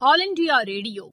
All India radio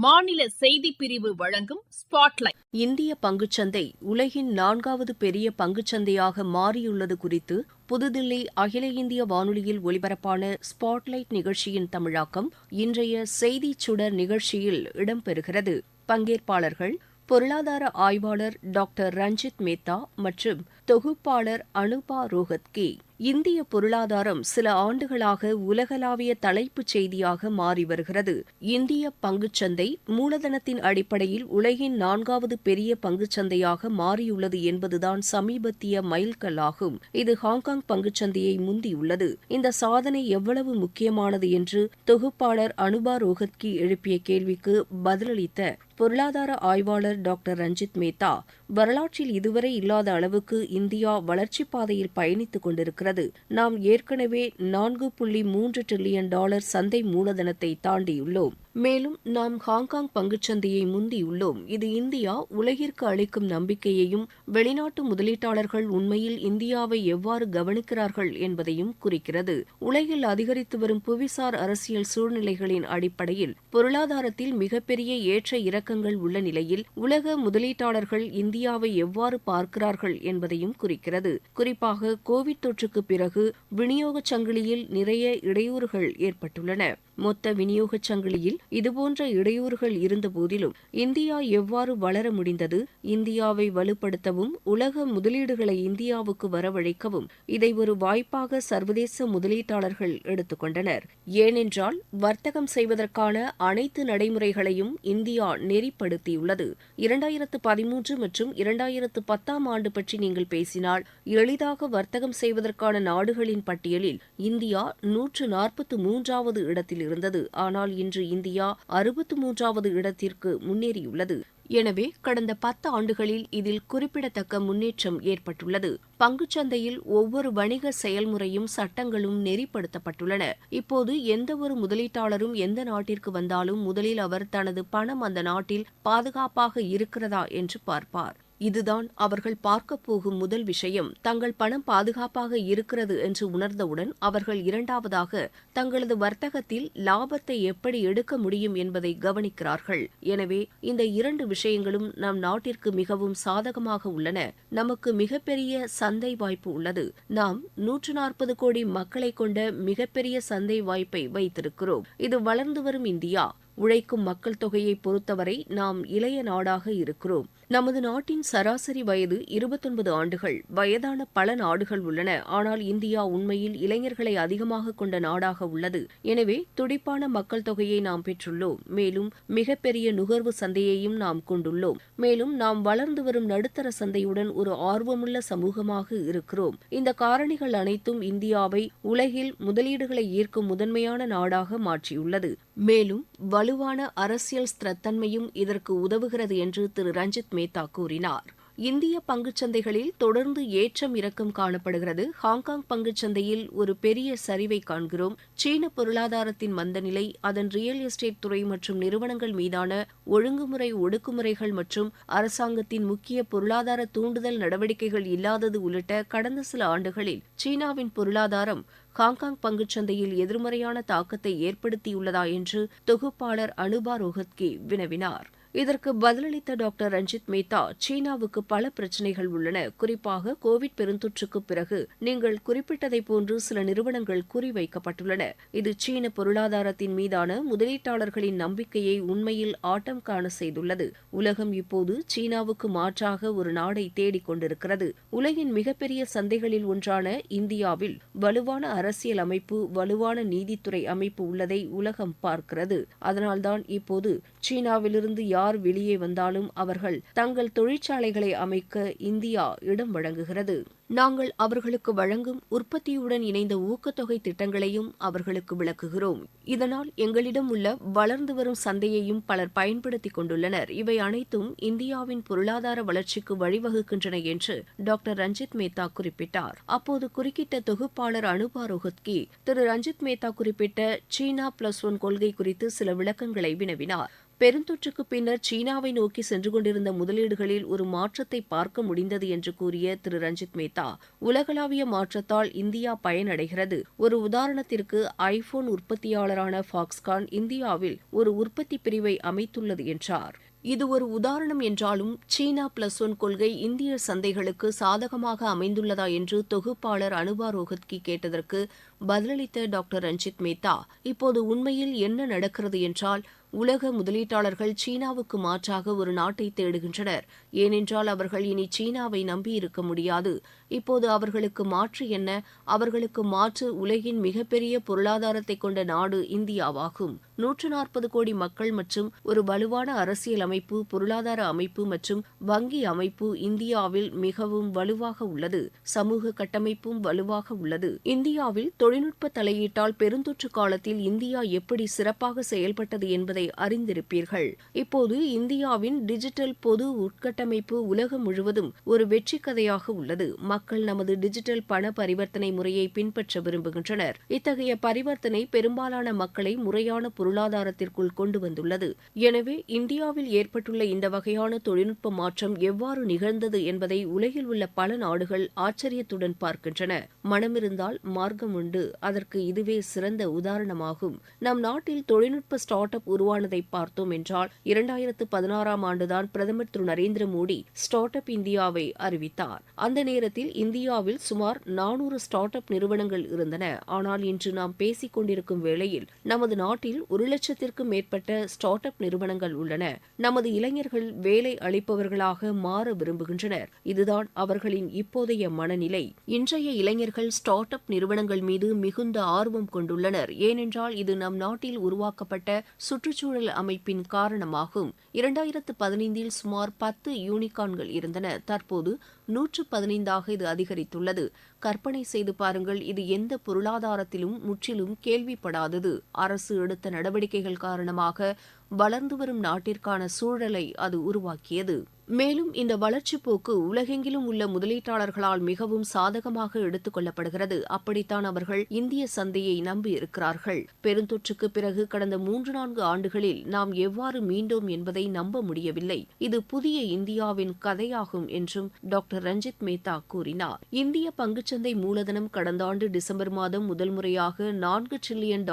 மாநில செய்திப்பிரிவு வழங்கும் ஸ்பாட்லைட். இந்திய பங்குச்சந்தை உலகின் 4வது பெரிய பங்குச்சந்தையாக மாறியுள்ளது குறித்து புதுதில்லி அகில இந்திய வானொலியில் ஒலிபரப்பான ஸ்பாட்லைட் நிகழ்ச்சியின் தமிழாக்கம் இன்றைய செய்திச் சுடர் நிகழ்ச்சியில் இடம்பெறுகிறது. பங்கேற்பாளர்கள் பொருளாதார ஆய்வாளர் டாக்டர் ரஞ்சித் மேத்தா மற்றும் தொகுப்பாளர் அனுபா ரோஹத்கி. இந்திய பொருளாதாரம் சில ஆண்டுகளாக உலகளாவிய தலைப்புச் செய்தியாக மாறி வருகிறது. இந்திய பங்குச்சந்தை மூலதனத்தின் அடிப்படையில் உலகின் 4வது பெரிய பங்குச்சந்தையாக மாறியுள்ளது என்பதுதான் சமீபத்திய மைல்கல்லாகும். இது ஹாங்காங் பங்குச்சந்தையை முந்தியுள்ளது. இந்த சாதனை எவ்வளவு முக்கியமானது என்று தொகுப்பாளர் அனுபா ரோஹத்கி எழுப்பிய கேள்விக்கு பதிலளித்த பொருளாதார ஆய்வாளர் டாக்டர் ரஞ்சித் மேத்தா, வரலாற்றில் இதுவரை இல்லாத அளவுக்கு இந்தியா வளர்ச்சிப் பாதையில் பயணித்துக் கொண்டிருக்கிறது. நாம் ஏற்கனவே $4.3 டிரில்லியன் சந்தை மூலதனத்தை தாண்டியுள்ளோம். மேலும் நாம் ஹாங்காங் பங்குச்சந்தையை முந்தியுள்ளோம். இது இந்தியா உலகிற்கு அளிக்கும் நம்பிக்கையையும் வெளிநாட்டு முதலீட்டாளர்கள் உண்மையில் இந்தியாவை எவ்வாறு கவனிக்கிறார்கள் என்பதையும் குறிக்கிறது. உலகில் அதிகரித்து வரும் புவிசார் அரசியல் சூழ்நிலைகளின் அடிப்படையில் பொருளாதாரத்தில் மிகப்பெரிய ஏற்ற இறக்கங்கள் உள்ள நிலையில் உலக முதலீட்டாளர்கள் இந்தியாவை எவ்வாறு பார்க்கிறார்கள் என்பதையும் குறிக்கிறது. குறிப்பாக கோவிட் தொற்றுக்கு பிறகு விநியோகச் சங்கிலியில் நிறைய இடையூறுகள் ஏற்பட்டுள்ளன. மொத்த விநியோகச் சங்கிலியில் இதுபோன்ற இடையூறுகள் இருந்தபோதிலும் இந்தியா எவ்வாறு வளர முடிந்தது? இந்தியாவை வலுப்படுத்தவும் உலக முதலீடுகளை இந்தியாவுக்கு வரவழைக்கவும் இதை ஒரு வாய்ப்பாக சர்வதேச முதலீட்டாளர்கள் எடுத்துக்கொண்டனர். ஏனென்றால் வர்த்தகம் செய்வதற்கான அனைத்து நடைமுறைகளையும் இந்தியா நெறிப்படுத்தியுள்ளது. 2013 மற்றும் 2010 ஆண்டு பற்றி நீங்கள் பேசினால் எளிதாக வர்த்தகம் செய்வதற்கான நாடுகளின் பட்டியலில் இந்தியா 143வது இடத்தில் இருந்தது. ஆனால் இன்று இந்தியா 63வது இடத்திற்கு முன்னேறியுள்ளது. எனவே கடந்த 10 ஆண்டுகளில் இதில் குறிப்பிடத்தக்க முன்னேற்றம் ஏற்பட்டுள்ளது. பங்குச்சந்தையில் ஒவ்வொரு வணிக செயல்முறையும் சட்டங்களும் நெறிப்படுத்தப்பட்டுள்ளன. இப்போது எந்தவொரு முதலீட்டாளரும் எந்த நாட்டிற்கு வந்தாலும் முதலில் அவர் தனது பணம் அந்த நாட்டில் பாதுகாப்பாக இருக்கிறதா என்று பார்ப்பார். இதுதான் அவர்கள் பார்க்கப் போகும் முதல் விஷயம். தங்கள் பணம் பாதுகாப்பாக இருக்கிறது என்று உணர்ந்தவுடன் அவர்கள் இரண்டாவதாக தங்களது வர்த்தகத்தில் லாபத்தை எப்படி எடுக்க முடியும் என்பதை கவனிக்கிறார்கள். எனவே இந்த 2 விஷயங்களும் நம் நாட்டிற்கு மிகவும் சாதகமாக உள்ளன. நமக்கு மிகப்பெரிய சந்தை வாய்ப்பு உள்ளது. நாம் 140 கோடி மக்களை கொண்ட மிகப்பெரிய சந்தை வாய்ப்பை வைத்திருக்கிறோம். இது வளர்ந்து வரும் இந்தியா. உழைக்கும் மக்கள் தொகையை பொறுத்தவரை நாம் இளைய நாடாக இருக்கிறோம். நமது நாட்டின் சராசரி வயது 29 ஆண்டுகள். வயதான பல நாடுகள் உள்ளன. ஆனால் இந்தியா உண்மையில் இளைஞர்களை அதிகமாக கொண்ட நாடாக உள்ளது. எனவே துடிப்பான மக்கள் தொகையை நாம் பெற்றுள்ளோம். மேலும் மிகப்பெரிய நுகர்வு சந்தையையும் நாம் கொண்டுள்ளோம். மேலும் நாம் வளர்ந்து வரும் நடுத்தர சந்தையுடன் ஒரு ஆர்வமுள்ள சமூகமாக இருக்கிறோம். இந்த காரணிகள் அனைத்தும் இந்தியாவை உலகில் முதலீடுகளை ஈர்க்கும் முதன்மையான நாடாக மாற்றியுள்ளது. மேலும் வலுவான அரசியல் ஸ்திரத்தன்மையும் இதற்கு உதவுகிறது என்று திரு ரஞ்சித் மேத்தா கூறினார். இந்திய பங்குச்சந்தைகளில் தொடர்ந்து ஏற்றம் இறக்கம் காணப்படுகிறது. ஹாங்காங் பங்குச்சந்தையில் ஒரு பெரிய சரிவை காண்கிறோம். சீன பொருளாதாரத்தின் மந்தநிலை, அதன் ரியல் எஸ்டேட் துறை மற்றும் நிறுவனங்கள் மீதான ஒழுங்குமுறை ஒடுக்குமுறைகள் மற்றும் அரசாங்கத்தின் முக்கிய பொருளாதார தூண்டுதல் நடவடிக்கைகள் இல்லாதது உள்ளிட்ட கடந்த சில ஆண்டுகளில் சீனாவின் பொருளாதாரம் ஹாங்காங் பங்குச்சந்தையில் எதிர்மறையான தாக்கத்தை ஏற்படுத்தியுள்ளதா என்று தொகுப்பாளர் அனுபா ரோஹத்கி வினவினார். இதற்கு பதிலளித்த டாக்டர் ரஞ்சித் மேத்தா, சீனாவுக்கு பல பிரச்சினைகள் உள்ளன. குறிப்பாக கோவிட் பெருந்தொற்றுக்கு பிறகு நீங்கள் குறிப்பிட்டதை போன்று சில நிறுவனங்கள் குறிவைக்கப்பட்டுள்ளன. இது சீன பொருளாதாரத்தின் மீதான முதலீட்டாளர்களின் நம்பிக்கையை உண்மையில் ஆட்டம் காண செய்துள்ளது. உலகம் இப்போது சீனாவுக்கு மாற்றாக ஒரு நாடை தேடிக் கொண்டிருக்கிறது. உலகின் மிகப்பெரிய சந்தைகளில் ஒன்றான இந்தியாவில் வலுவான அரசியல் அமைப்பு, வலுவான நீதித்துறை அமைப்பு உள்ளதை உலகம் பார்க்கிறது. அதனால்தான் இப்போது சீனாவிலிருந்து யார் வெளியே வந்தாலும் அவர்கள் தங்கள் தொழிற்சாலைகளை அமைக்க இந்தியா இடம் வழங்குகிறது. நாங்கள் அவர்களுக்கு வழங்கும் உற்பத்தியுடன் இணைந்த ஊக்கத்தொகை திட்டங்களையும் அவர்களுக்கு விளக்குகிறோம். இதனால் எங்களிடம் உள்ள வளர்ந்து வரும் சந்தையையும் பலர் பயன்படுத்திக் கொண்டுள்ளனர். இவை அனைத்தும் இந்தியாவின் பொருளாதார வளர்ச்சிக்கு வழிவகுக்கின்றன என்று டாக்டர் ரஞ்சித் மேத்தா குறிப்பிட்டார். அப்போது குறுக்கிட்ட தொகுப்பாளர் அனுபா ரோஹத்கி திரு ரஞ்சித் மேத்தா குறிப்பிட்ட சீனா +1 கொள்கை குறித்து சில விளக்கங்களை வினவினார். பெருந்தொற்றுக்கு பின்னர் சீனாவை நோக்கி சென்று கொண்டிருந்த முதலீடுகளில் ஒரு மாற்றத்தை பார்க்க முடிந்தது என்று கூறிய திரு ரஞ்சித் மேத்தா, உலகளாவிய மாற்றத்தால் இந்தியா பயனடைகிறது. ஒரு உதாரணத்திற்கு, ஐபோன் உற்பத்தியாளரான ஃபாக்ஸ்கான் இந்தியாவில் ஒரு உற்பத்தி பிரிவை அமைத்துள்ளது என்றார். இது ஒரு உதாரணம் என்றாலும் சீனா +1 கொள்கை இந்திய சந்தைகளுக்கு சாதகமாக அமைந்துள்ளதா என்று தொகுப்பாளர் அனுபா ரோஹத்கி கேட்டதற்கு பதிலளித்த டாக்டர் ரஞ்சித் மேத்தா, இப்போது உண்மையில் என்ன நடக்கிறது என்றால், உலக முதலீட்டாளர்கள் சீனாவுக்கு மாற்றாக ஒரு நாட்டை தேடுகின்றனர். ஏனென்றால் அவர்கள் இனி சீனாவை நம்பியிருக்க முடியாது. இப்போது அவர்களுக்கு மாற்று என்ன? அவர்களுக்கு மாற்று உலகின் மிகப்பெரிய பொருளாதாரத்தை கொண்ட நாடு இந்தியாவாகும். 140 கோடி மக்கள் மற்றும் ஒரு வலுவான அரசியல் அமைப்பு, பொருளாதார அமைப்பு மற்றும் வங்கி அமைப்பு இந்தியாவில் மிகவும் வலுவாக உள்ளது. சமூக கட்டமைப்பும் வலுவாக உள்ளது. இந்தியாவில் தொழில்நுட்ப தலையீட்டால் பெருந்தொற்று காலத்தில் இந்தியா எப்படி சிறப்பாக செயல்பட்டது என்பதை அறிந்திருப்பீர்கள். இப்போது இந்தியாவின் டிஜிட்டல் பொது உட்கட்டமைப்பு உலகம் முழுவதும் ஒரு வெற்றி கதையாக உள்ளது. மக்கள் நமது டிஜிட்டல் பண பரிவர்த்தனை முறையை பின்பற்ற விரும்புகின்றனர். இத்தகைய பரிவர்த்தனை பெரும்பாலான மக்களை முறையான பொருளாதாரத்திற்குள் கொண்டு வந்துள்ளது. எனவே இந்தியாவில் ஏற்பட்டுள்ள இந்த வகையான தொழில்நுட்ப மாற்றம் எவ்வாறு நிகழ்ந்தது என்பதை உலகில் உள்ள பல நாடுகள் ஆச்சரியத்துடன் பார்க்கின்றன. மனமிருந்தால் மார்க்கம் உண்டு. அதற்கு இதுவே சிறந்த உதாரணமாகும். நம் நாட்டில் தொழில்நுட்ப ஸ்டார்ட் அப் உருவானதை பார்த்தோம் என்றால் 2016ஆம் ஆண்டுதான் பிரதமர் திரு நரேந்திர மோடி ஸ்டார்ட் அப் இந்தியாவை அறிவித்தார். அந்த நேரத்தில் இந்தியாவில் சுமார் 400 ஸ்டார்ட் அப் நிறுவனங்கள் இருந்தன. ஆனால் இன்று நாம் பேசிக் கொண்டிருக்கும் வேளையில் நமது நாட்டில் 1,00,000க்கும் மேற்பட்ட ஸ்டார்ட் அப் நிறுவனங்கள் உள்ளன. நமது இளைஞர்கள் வேலை அளிப்பவர்களாக மாற விரும்புகின்றனர். இதுதான் அவர்களின் இப்போதைய மனநிலை. இன்றைய இளைஞர்கள் ஸ்டார்ட் அப் நிறுவனங்கள் மீது மிகுந்த ஆர்வம் கொண்டுள்ளனர். ஏனென்றால் இது நம் நாட்டில் உருவாக்கப்பட்ட சுற்றுச்சூழல் அமைப்பின் காரணமாகும். 2015இல் சுமார் 10 யூனிகார்ன்கள் இருந்தன. தற்போது 115ஆக இது அதிகரித்துள்ளது. கற்பனை செய்து பாருங்கள், இது எந்த பொருளாதாரத்திலும் முற்றிலும் கேள்விப்படாதது. அரசு எடுத்த நடவடிக்கைகள் காரணமாக வளர்ந்து வரும் நாட்டிற்கான சூழலை அது உருவாக்கியது. மேலும் இந்த வளர்ச்சிப் போக்கு உலகெங்கிலும் உள்ள முதலீட்டாளர்களால் மிகவும் சாதகமாக எடுத்துக் கொள்ளப்படுகிறது. அப்படித்தான் அவர்கள் இந்திய சந்தையை நம்பியிருக்கிறார்கள். பெருந்தொற்றுக்கு பிறகு கடந்த 3-4 ஆண்டுகளில் நாம் எவ்வாறு மீண்டோம் என்பதை நம்ப முடியவில்லை. இது புதிய இந்தியாவின் கதையாகும் என்றும் டாக்டர் ரஞ்சித் மேத்தா கூறினார். இந்திய பங்குச்சந்தை மூலதனம் கடந்த ஆண்டு டிசம்பர் மாதம் முதல் முறையாக $4 டிரில்லியன்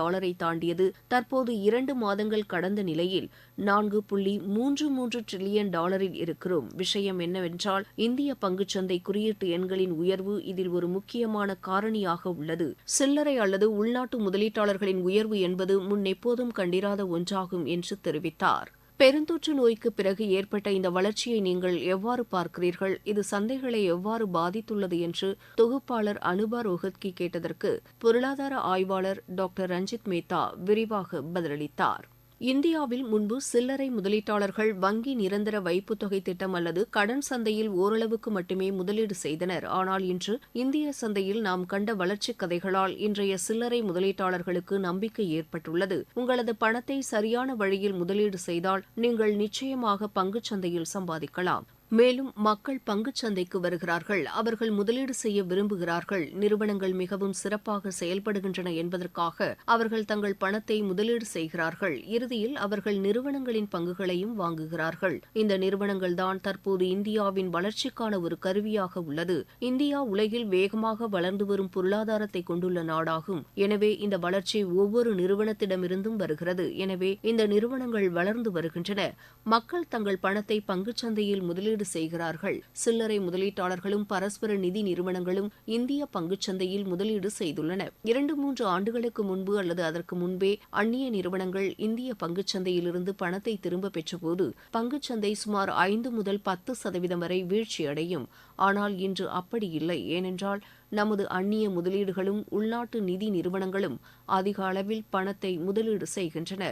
தாண்டியது. தற்போது 2 மாதங்கள் கடந்த நிலையில் $4.33 டிரில்லியன் இருக்கிறோம். விஷயம் என்னவென்றால், இந்திய பங்குச்சந்தை குறியீட்டு எண்களின் உயர்வு இதில் ஒரு முக்கியமான காரணியாக உள்ளது. சில்லறை அல்லது உள்நாட்டு முதலீட்டாளர்களின் உயர்வு என்பது முன்னெப்போதும் கண்டிராத ஒன்றாகும் என்று தெரிவித்தார். பெருந்தொற்று நோய்க்கு பிறகு ஏற்பட்ட இந்த வளர்ச்சியை நீங்கள் எவ்வாறு பார்க்கிறீர்கள்? இது சந்தைகளை எவ்வாறு பாதித்துள்ளது என்று தொகுப்பாளர் அனுபா ரோஹத்கி கேட்டதற்கு பொருளாதார ஆய்வாளர் டாக்டர் ரஞ்சித் மேத்தா விரிவாக பதிலளித்தார். இந்தியாவில் முன்பு சில்லறை முதலீட்டாளர்கள் வங்கி நிரந்தர வைப்புத் தொகை திட்டம் அல்லது கடன் சந்தையில் ஓரளவுக்கு மட்டுமே முதலீடு செய்தனர். ஆனால் இன்று இந்திய சந்தையில் நாம் கண்ட வளர்ச்சிக் கதைகளால் இன்றைய சில்லறை முதலீட்டாளர்களுக்கு நம்பிக்கை ஏற்பட்டுள்ளது. உங்களது பணத்தை சரியான வழியில் முதலீடு செய்தால் நீங்கள் நிச்சயமாக பங்குச் சந்தையில் சம்பாதிக்கலாம். மேலும் மக்கள் பங்குச் சந்தைக்கு வருகிறார்கள். அவர்கள் முதலீடு செய்ய விரும்புகிறார்கள். நிறுவனங்கள் மிகவும் சிறப்பாக செயல்படுகின்றன என்பதற்காக அவர்கள் தங்கள் பணத்தை முதலீடு செய்கிறார்கள். இறுதியில் அவர்கள் நிறுவனங்களின் பங்குகளையும் வாங்குகிறார்கள். இந்த நிறுவனங்கள்தான் தற்போது இந்தியாவின் வளர்ச்சிக்கான ஒரு கருவியாக உள்ளது. இந்தியா உலகில் வேகமாக வளர்ந்து வரும் பொருளாதாரத்தை கொண்டுள்ள நாடாகும். எனவே இந்த வளர்ச்சி ஒவ்வொரு நிறுவனத்திடமிருந்தும் வருகிறது. எனவே இந்த நிறுவனங்கள் வளர்ந்து வருகின்றன. மக்கள் தங்கள் பணத்தை பங்குச் சந்தையில் முதலீடு செய்கிறார்கள். சில்லறை முதலீட்டாளர்களும் பரஸ்பர நிதி நிறுவனங்களும் இந்திய பங்குச்சந்தையில் முதலீடு செய்துள்ளன. 2-3 ஆண்டுகளுக்கு முன்பு அல்லது அதற்கு முன்பே அந்நிய நிறுவனங்கள் இந்திய பங்குச்சந்தையிலிருந்து பணத்தை திரும்ப பெற்றபோது பங்குச்சந்தை சுமார் 5 முதல் 10% வரை வீழ்ச்சியடையும். ஆனால் இன்று அப்படி இல்லை. ஏனென்றால் நமது அந்நிய முதலீடுகளும் உள்நாட்டு நிதி நிறுவனங்களும் அதிக அளவில் பணத்தை முதலீடு செய்கின்றன.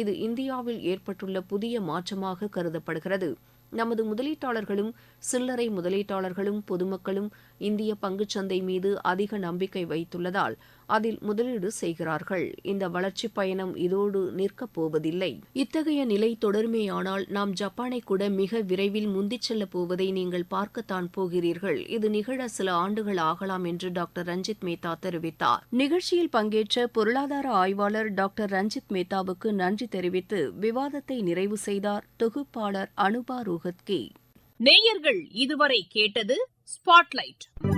இது இந்தியாவில் ஏற்பட்டுள்ள புதிய மாற்றமாக கருதப்படுகிறது. நமது முதலீட்டாளர்களும் சில்லறை முதலீட்டாளர்களும் பொதுமக்களும் இந்திய பங்குச்சந்தை மீது அதிக நம்பிக்கை வைத்துள்ளதால் அதில் முதலீடு செய்கிறார்கள். இந்த வளர்ச்சிப் பயணம் இதோடு நிற்கப் போவதில்லை. இத்தகைய நிலை தொடருமேயானால் நாம் ஜப்பானை கூட மிக விரைவில் முந்திச் செல்லப் போவதை நீங்கள் பார்க்கத்தான் போகிறீர்கள். இது நிகழ சில ஆண்டுகள் ஆகலாம் என்று டாக்டர் ரஞ்சித் மேத்தா தெரிவித்தார். நிகழ்ச்சியில் பங்கேற்ற பொருளாதார ஆய்வாளர் டாக்டர் ரஞ்சித் மேத்தாவுக்கு நன்றி தெரிவித்து விவாதத்தை நிறைவு செய்தார் தொகுப்பாளர் அனுபா ரோஹத்கி. நேயர்கள் இதுவரை கேட்டது ஸ்பாட்லைட்.